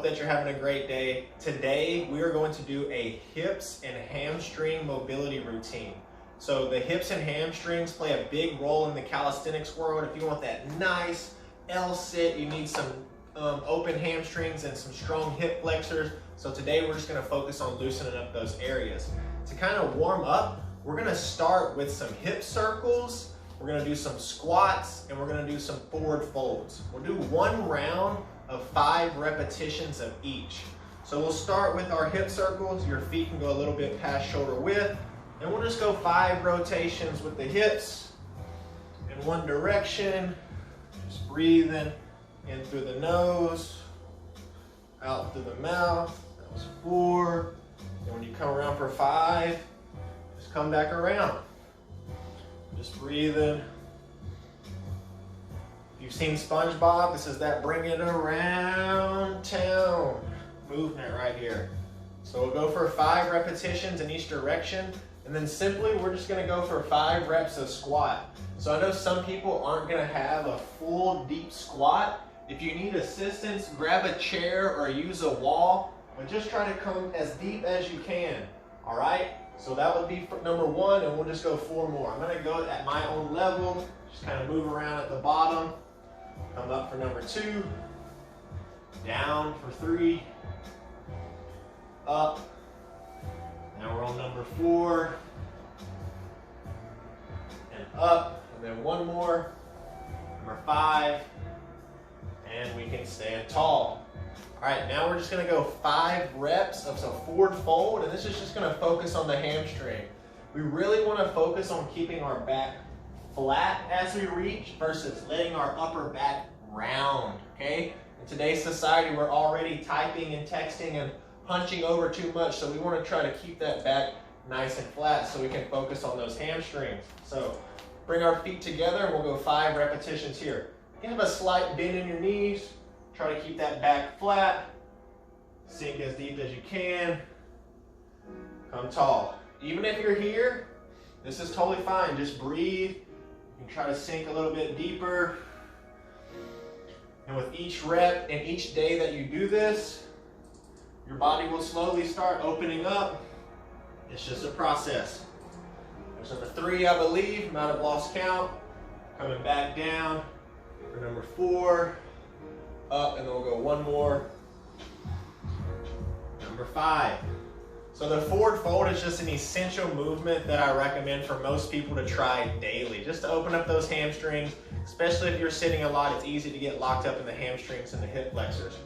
that you're having a great day. Today, we are going to do a hips and hamstring mobility routine. So the hips and hamstrings play a big role in the calisthenics world. If you want that nice L-sit, you need some open hamstrings and some strong hip flexors. So today, we're just gonna focus on loosening up those areas. To kind of warm up, we're gonna start with some hip circles. We're gonna do some squats and we're gonna do some forward folds. We'll do one round of 5 repetitions of each. So we'll start with our hip circles. Your feet can go a little bit past shoulder width. And we'll just go 5 rotations with the hips in one direction. Just breathing in through the nose, out through the mouth. That was 4. And when you come around for 5, just come back around. Just breathing. If you've seen SpongeBob, this is that bring it around town movement right here. So we'll go for 5 repetitions in each direction, and then simply we're just gonna go for 5 reps of squat. So I know some people aren't gonna have a full deep squat. If you need assistance, grab a chair or use a wall, but just try to come as deep as you can, all right? So that would be for number 1, and we'll just go 4 more. I'm gonna go at my own level, just kind of move around at the bottom, come up for number 2, down for 3, up, now we're on number 4, and up, and then 1 more, number 5, and we can stand tall. All right, now we're just gonna go 5 reps of some forward fold, and this is just gonna focus on the hamstring. We really wanna focus on keeping our back flat as we reach versus letting our upper back round, okay? In today's society, we're already typing and texting and hunching over too much, so we wanna try to keep that back nice and flat so we can focus on those hamstrings. So bring our feet together and we'll go 5 repetitions here. You can have a slight bend in your knees. Try to keep that back flat. Sink as deep as you can. Come tall. Even if you're here, this is totally fine. Just breathe. You can try to sink a little bit deeper. And with each rep and each day that you do this, your body will slowly start opening up. It's just a process. There's number 3, I believe. Might have lost count. Coming back down for number 4. Up, and then we'll go 1 more. Number 5. So the forward fold is just an essential movement that I recommend for most people to try daily, just to open up those hamstrings, especially if you're sitting a lot. It's easy to get locked up in the hamstrings and the hip flexors.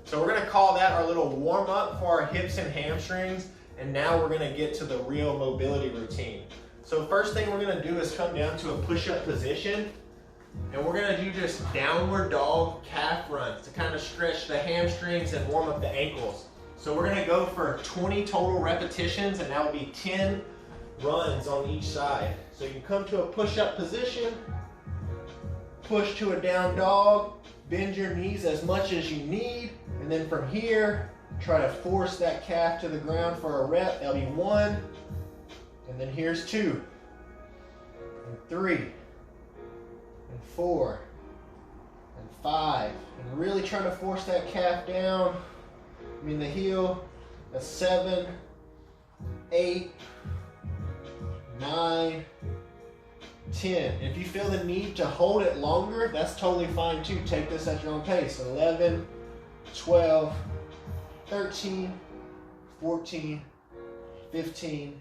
So we're gonna call that our little warm up for our hips and hamstrings, and now we're gonna get to the real mobility routine. So first thing we're gonna do is come down to a push-up position. And we're gonna do just downward dog calf runs to kind of stretch the hamstrings and warm up the ankles. So we're gonna go for 20 total repetitions, and that will be 10 runs on each side. So you can come to a push-up position, push to a down dog, bend your knees as much as you need, and then from here, try to force that calf to the ground for a rep. That'll be 1, and then here's 2, and 3, and 4, and 5, and really trying to force that calf down, the heel. That's 7, 8, 9, 10. If you feel the need to hold it longer, that's totally fine too. Take this at your own pace. 11, 12, 13, 14, 15,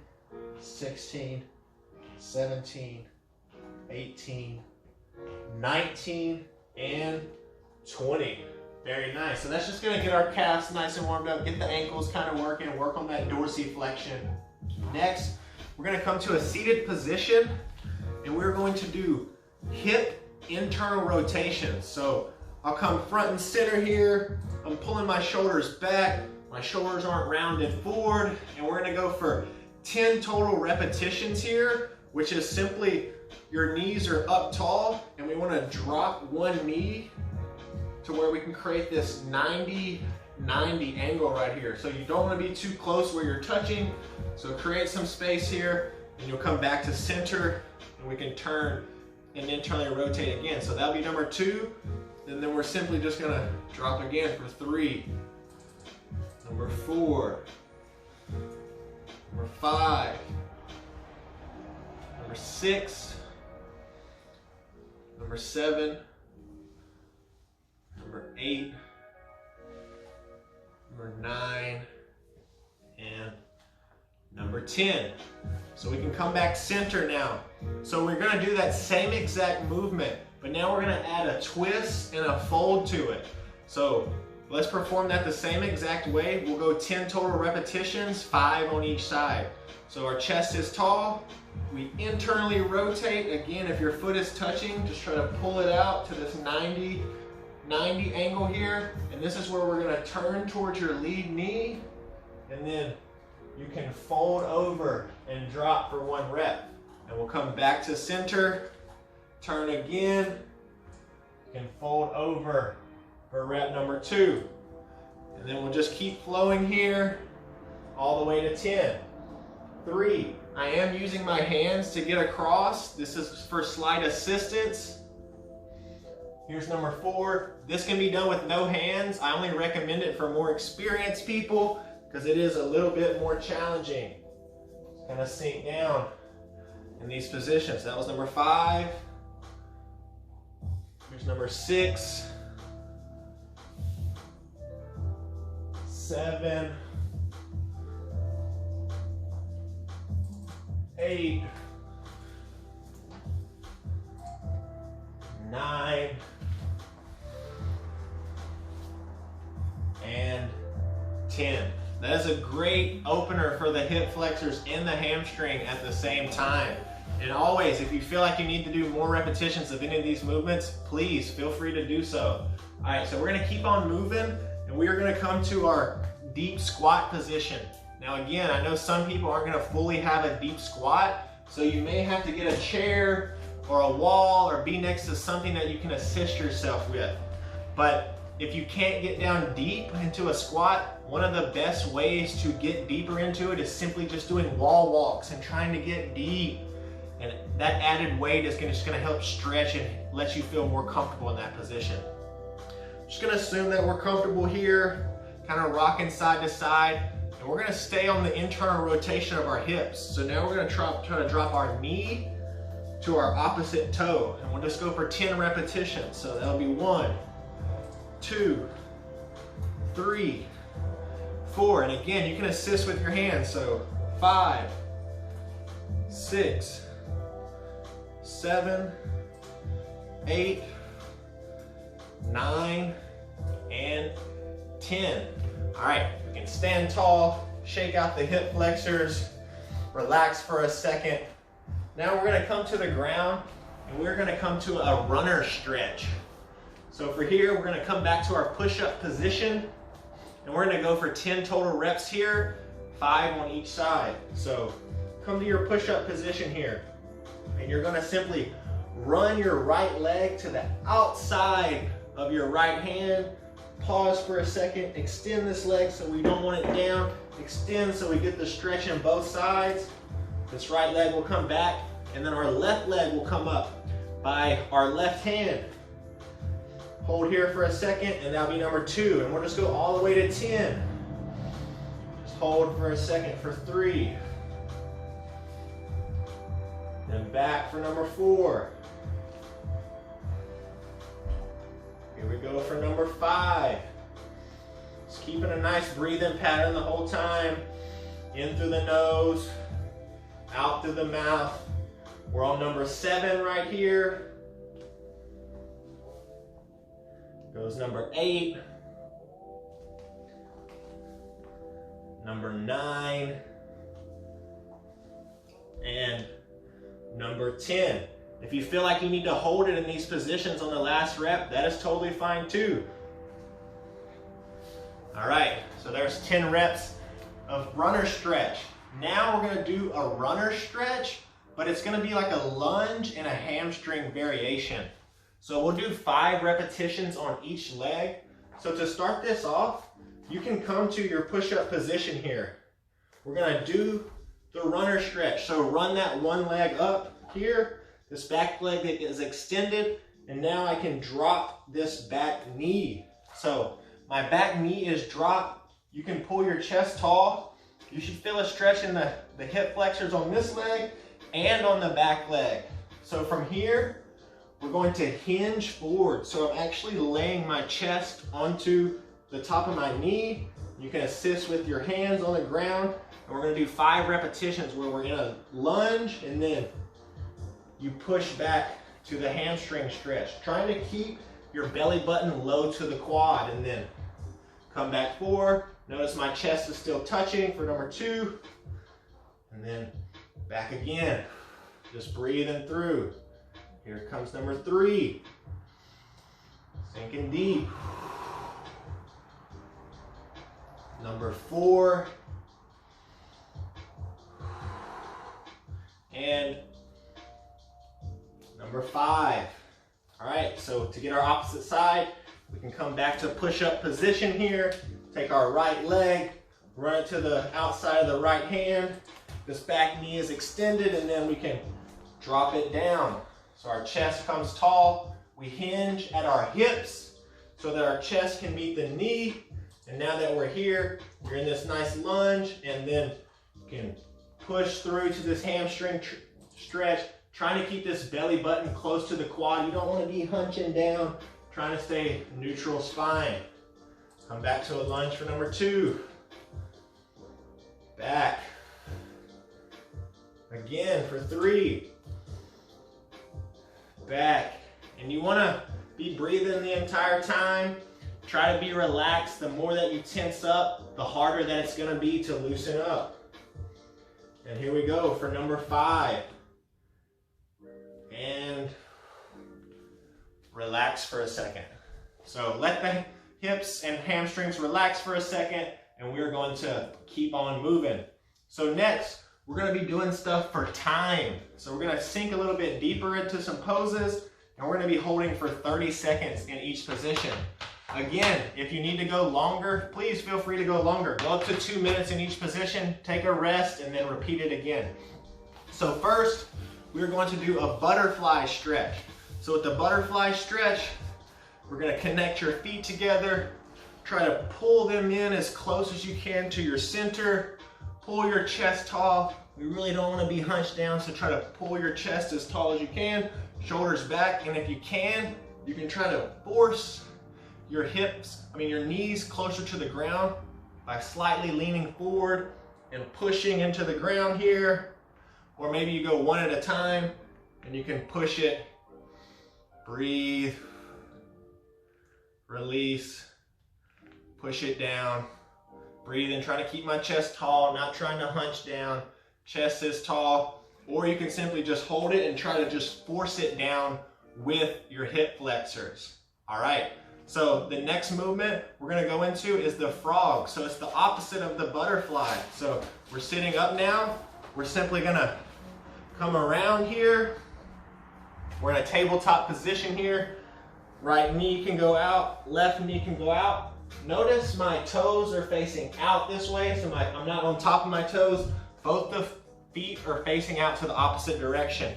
16, 17, 18, 19, and 20. Very nice. So that's just gonna get our calves nice and warmed up, get the ankles kind of working, work on that dorsiflexion. Next, we're gonna come to a seated position, and we're going to do hip internal rotations. So I'll come front and center here. I'm pulling my shoulders back. My shoulders aren't rounded forward, and we're gonna go for 10 total repetitions here, which is simply your knees are up tall, and we wanna drop one knee to where we can create this 90-90 angle right here. So you don't want to be too close where you're touching. So create some space here, and you'll come back to center, and we can turn and internally rotate again. So that'll be number 2. And then we're simply just gonna drop again for 3, number 4, number 5, number 6, number 7, number 8, number 9, and number 10. So we can come back center now. So we're gonna do that same exact movement, but now we're gonna add a twist and a fold to it. So let's perform that the same exact way. We'll go 10 total repetitions, 5 on each side. So our chest is tall, we internally rotate. Again, if your foot is touching, just try to pull it out to this 90 angle here. And this is where we're gonna turn towards your lead knee, and then you can fold over and drop for 1 rep. And we'll come back to center, turn again, you can fold over for rep number 2. And then we'll just keep flowing here all the way to 10. 3, I am using my hands to get across. This is for slight assistance. Here's number 4. This can be done with no hands. I only recommend it for more experienced people because it is a little bit more challenging. Just kind of sink down in these positions. That was number 5. Here's number 6, 7, 8, 9, and 10. That is a great opener for the hip flexors and the hamstring at the same time. And always, if you feel like you need to do more repetitions of any of these movements, please feel free to do so. All right, so we're gonna keep on moving, and we are gonna come to our deep squat position. Now again, I know some people aren't gonna fully have a deep squat, so you may have to get a chair or a wall or be next to something that you can assist yourself with. But if you can't get down deep into a squat, one of the best ways to get deeper into it is simply just doing wall walks and trying to get deep. And that added weight is just gonna help stretch and let you feel more comfortable in that position. Just gonna assume that we're comfortable here, kind of rocking side to side. And we're gonna stay on the internal rotation of our hips. So now we're gonna try to drop our knee to our opposite toe. And we'll just go for 10 repetitions. So that'll be 1, 2, 3, 4. And again, you can assist with your hands. So 5, 6, 7, 8, 9, and 10. All right, we can stand tall, shake out the hip flexors, relax for a second. Now we're gonna come to the ground and we're gonna come to a runner stretch. So for here, we're gonna come back to our push-up position and we're gonna go for 10 total reps here, 5 on each side. So come to your push-up position here and you're gonna simply run your right leg to the outside of your right hand. Pause for a second, extend this leg so we don't want it down. Extend so we get the stretch in both sides. This right leg will come back and then our left leg will come up by our left hand. Hold here for a second and that'll be number 2. And we'll just go all the way to 10. Just hold for a second for 3. Then back for number 4. Here we go for number 5. Just keeping a nice breathing pattern the whole time. In through the nose, out through the mouth. We're on number 7 right here. Goes number 8. Number 9. And number 10. If you feel like you need to hold it in these positions on the last rep, that is totally fine too. All right, so there's 10 reps of runner stretch. Now we're gonna do a runner stretch, but it's gonna be like a lunge and a hamstring variation. So we'll do 5 repetitions on each leg. So to start this off, you can come to your push-up position here. We're gonna do the runner stretch. So run that one leg up here. This back leg that is extended, and now I can drop this back knee. So my back knee is dropped, you can pull your chest tall. You should feel a stretch in the hip flexors on this leg and on the back leg. So from here, we're going to hinge forward. So I'm actually laying my chest onto the top of my knee. You can assist with your hands on the ground. And we're gonna do 5 repetitions where we're in a lunge and then you push back to the hamstring stretch. Trying to keep your belly button low to the quad and then come back forward. Notice my chest is still touching for number 2. And then back again. Just breathing through. Here comes number 3. Sinking deep. Number 4. And number 5. All right, so to get our opposite side, we can come back to push-up position here. Take our right leg, run it to the outside of the right hand. This back knee is extended, and then we can drop it down. So our chest comes tall. We hinge at our hips so that our chest can meet the knee. And now that we're here, we're in this nice lunge, and then you can push through to this hamstring stretch, trying to keep this belly button close to the quad. You don't want to be hunching down, trying to stay neutral spine. Come back to a lunge for number 2. Back. Again for 3. Back. And you want to be breathing the entire time. Try to be relaxed. The more that you tense up, the harder that it's going to be to loosen up. And here we go for number 5. And relax for a second. So let the hips and hamstrings relax for a second, and we're going to keep on moving. So next, we're going to be doing stuff for time. So we're going to sink a little bit deeper into some poses, and we're going to be holding for 30 seconds in each position. Again, if you need to go longer, please feel free to go longer. Go up to 2 minutes in each position, take a rest, and then repeat it again. So first, we're going to do a butterfly stretch. So with the butterfly stretch, we're going to connect your feet together. Try to pull them in as close as you can to your center. Pull your chest tall. We really don't want to be hunched down, so try to pull your chest as tall as you can. Shoulders back, and if you can try to force your your knees closer to the ground by slightly leaning forward and pushing into the ground here. Or maybe you go one at a time and you can push it. Breathe. Release. Push it down. Breathe and try to keep my chest tall, not trying to hunch down. Chest is tall. Or you can simply just hold it and try to just force it down with your hip flexors. All right. So the next movement we're going to go into is the frog. So it's the opposite of the butterfly. So we're sitting up now. We're simply going to come around here. We're in a tabletop position here. Right knee can go out, left knee can go out. Notice my toes are facing out this way, so I'm not on top of my toes. Both the feet are facing out to the opposite direction.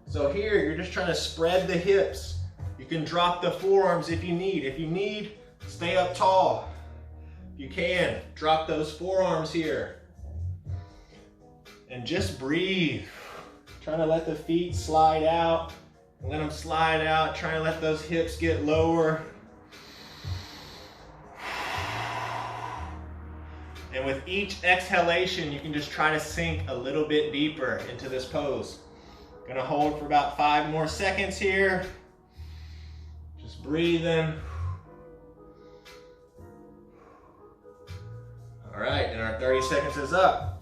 So here, you're just trying to spread the hips. You can drop the forearms if you need. If you need, stay up tall. If you can, drop those forearms here. And just breathe. Trying to let the feet slide out. Let them slide out. Trying to let those hips get lower. And with each exhalation, you can just try to sink a little bit deeper into this pose. Gonna hold for about 5 more seconds here. Just breathing. All right, and our 30 seconds is up.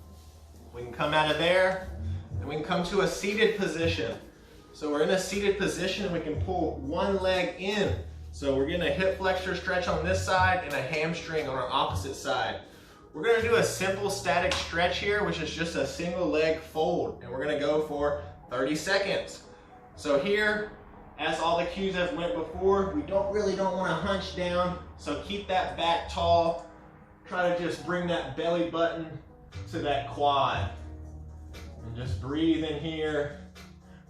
We can come out of there and we can come to a seated position. So we're in a seated position and we can pull one leg in. So we're getting a hip flexor stretch on this side and a hamstring on our opposite side. We're gonna do a simple static stretch here, which is just a single leg fold. And we're gonna go for 30 seconds. So here, as all the cues have went before, we really don't wanna hunch down. So keep that back tall. Try to just bring that belly button to that quad. And just breathe in here.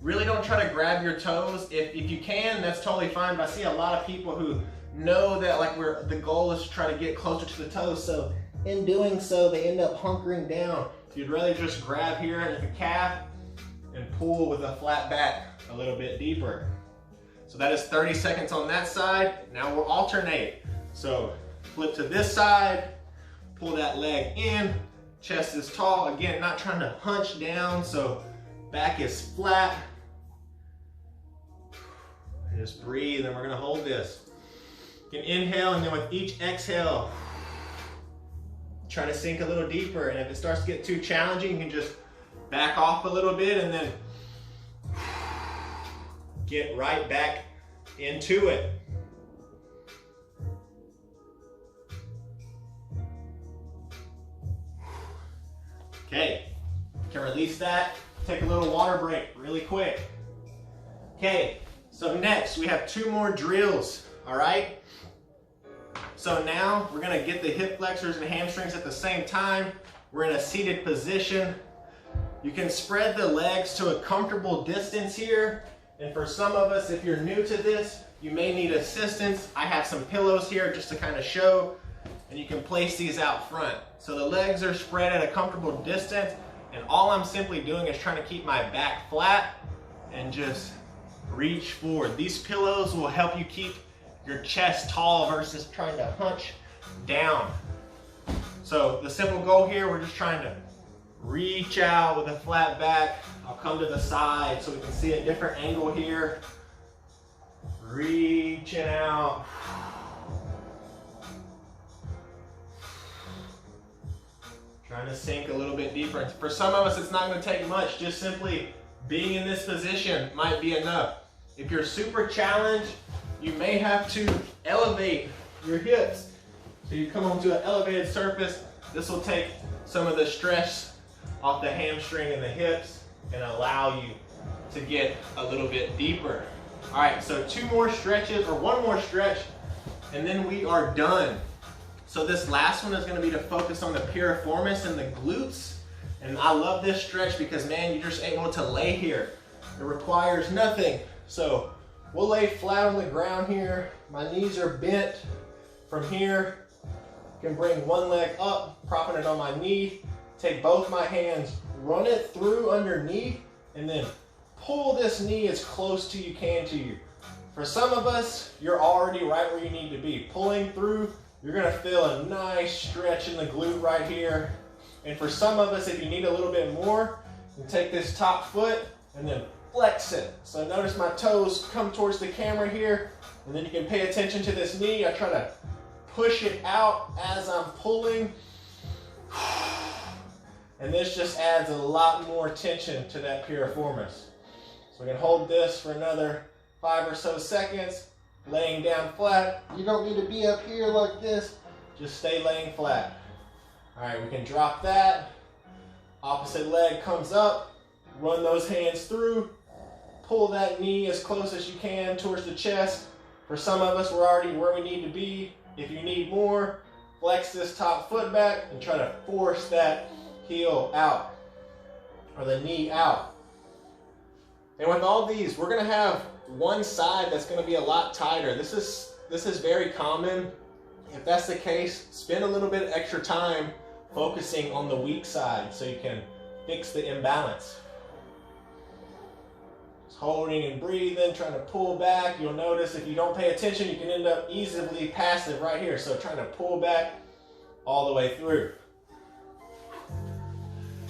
Really don't try to grab your toes. If you can, that's totally fine. But I see a lot of people who know that the goal is to try to get closer to the toes. So in doing so, they end up hunkering down. You'd rather just grab here at the calf and pull with a flat back a little bit deeper. So that is 30 seconds on that side. Now we'll alternate. So flip to this side, pull that leg in, chest is tall. Again, not trying to hunch down, so back is flat. And just breathe, and we're gonna hold this. You can inhale, and then with each exhale, try to sink a little deeper. And if it starts to get too challenging, you can just back off a little bit and then get right back into it. Okay, you can release that. Take a little water break really quick. Okay, so next we have 2 more drills, all right? So now we're gonna get the hip flexors and hamstrings at the same time. We're in a seated position. You can spread the legs to a comfortable distance here. And for some of us, if you're new to this, you may need assistance. I have some pillows here just to kind of show, and you can place these out front. So the legs are spread at a comfortable distance, and all I'm simply doing is trying to keep my back flat and just reach forward. These pillows will help you keep your chest tall versus trying to hunch down. So the simple goal here, we're just trying to reach out with a flat back. I'll come to the side so we can see a different angle here. Reaching out. Trying to sink a little bit deeper. For some of us, it's not going to take much. Just simply being in this position might be enough. If you're super challenged, you may have to elevate your hips. So you come onto an elevated surface. This will take some of the stress off the hamstring and the hips and allow you to get a little bit deeper. All right, so 2 more stretches, or 1 more stretch, and then we are done. So this last one is gonna be to focus on the piriformis and the glutes. And I love this stretch because, man, you're just able to lay here. It requires nothing. So we'll lay flat on the ground here. My knees are bent from here. You can bring one leg up, propping it on my knee. Take both my hands, run it through underneath, and then pull this knee as close to you can to you. For some of us, you're already right where you need to be. Pulling through, you're gonna feel a nice stretch in the glute right here. And for some of us, if you need a little bit more, you can take this top foot and then flex it. So notice my toes come towards the camera here, and then you can pay attention to this knee. I try to push it out as I'm pulling. And this just adds a lot more tension to that piriformis. So we can hold this for another 5 or so seconds, laying down flat. You don't need to be up here like this, just stay laying flat. All right, we can drop that. Opposite leg comes up, run those hands through, pull that knee as close as you can towards the chest. For some of us, we're already where we need to be. If you need more, flex this top foot back and try to force that heel out, or the knee out. And with all these, we're gonna have one side that's gonna be a lot tighter. This is very common. If that's the case, spend a little bit of extra time focusing on the weak side so you can fix the imbalance. Just holding and breathing, trying to pull back. You'll notice if you don't pay attention, you can end up easily passive right here. So trying to pull back all the way through.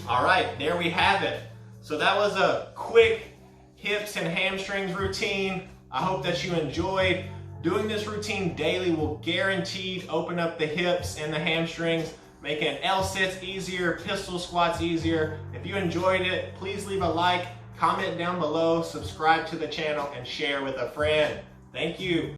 All right, there we have it. So that was a quick hips and hamstrings routine. I hope that you enjoyed. Doing this routine daily will guaranteed open up the hips and the hamstrings, making L-sits easier, pistol squats easier. If you enjoyed it, please leave a like, comment down below, subscribe to the channel, and share with a friend. Thank you.